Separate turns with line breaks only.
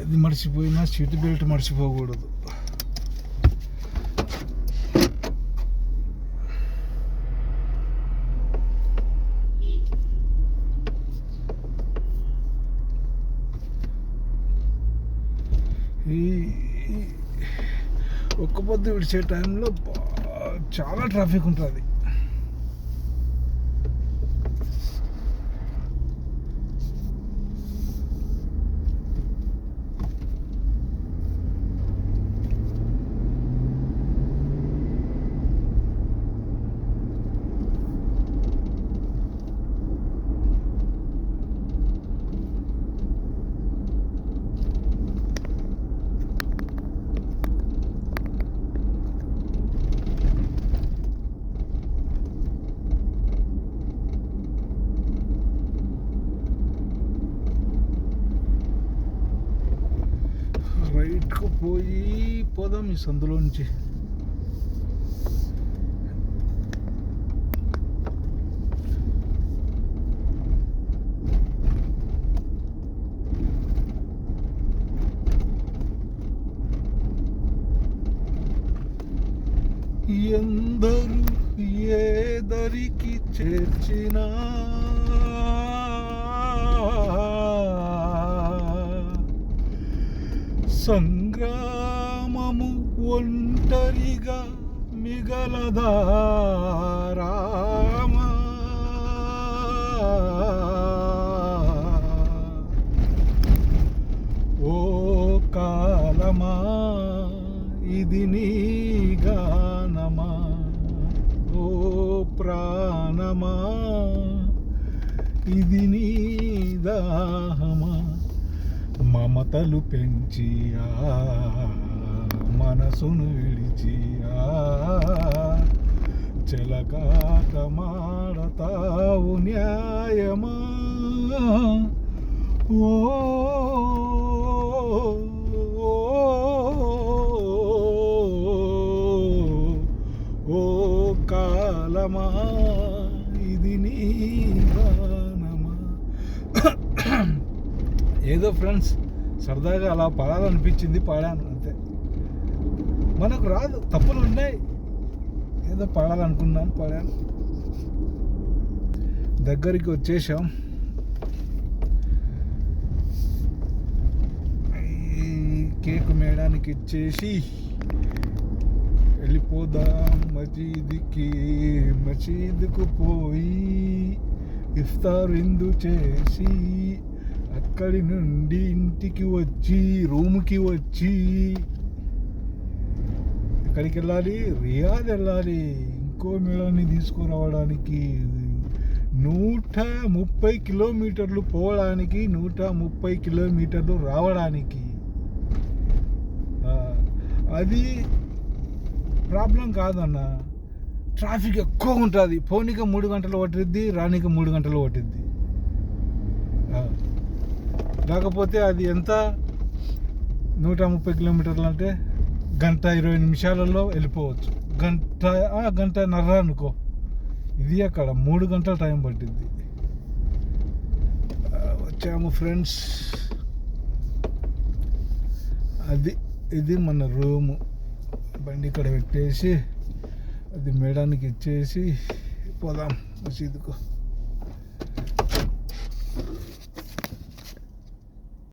అది మర్చిపోయినా seat belt మర్చిపోకూడదు. ఈ ఒక్క పొద్దు విడిచే టైంలో చాలా ట్రాఫిక్ ఉంటుంది. రైట్కు పోదాం ఈ సందులో నుంచి. ఎందరు ఏదరికి చేర్చినా సంగ్రామము ఒంటరిగా మిగలదా రామా. ఓ కాలమా ఇది నీ గానమా, ఓ ప్రాణమా ఇది నీ దాహమా. మమతలు పెంచి మనసును విడిచి చెలకాట మాడతావు న్యాయమా. ఓ ఓ కాలమా ఇది నీ గానమా. ఏదో ఫ్రెండ్స్ సరదాగా అలా పాడాలనిపించింది, పాడాను అంతే. మనకు రాదు, తప్పులు ఉన్నాయి, ఏదో పాడాలనుకున్నాను, పాడాను. దగ్గరికి వచ్చేసాం. కేక్ మేడానికి ఇచ్చేసి వెళ్ళిపోదాం మసీదుకు పోయి ఇఫ్తార్ విందు చేసి అక్కడి నుండి ఇంటికి వచ్చి రూమ్కి వచ్చి ఎక్కడికి వెళ్ళాలి, రియాద్ వెళ్ళాలి. ఇంకో మేళాన్ని తీసుకురావడానికి 130 కిలోమీటర్లు పోవడానికి, 130 కిలోమీటర్లు రావడానికి. అది ప్రాబ్లం కాదన్న, ట్రాఫిక్ ఎక్కువ ఉంటుంది. పోనీక 3 గంటలు పట్టిద్ది, రానిక 3 గంటలు పట్టిద్ది. కాకపోతే అది ఎంత 130 కిలోమీటర్లు అంటే 1:20 నిమిషాలలో వెళ్ళిపోవచ్చు. గంటన్నర అనుకో. ఇది అక్కడ 3 గంటల టైం పట్టింది. వచ్చాము ఫ్రెండ్స్. ఇది మన రూము. బండి ఇక్కడ పెట్టేసి అది మేడానికి ఇచ్చేసి పోదాం మసీదుకు.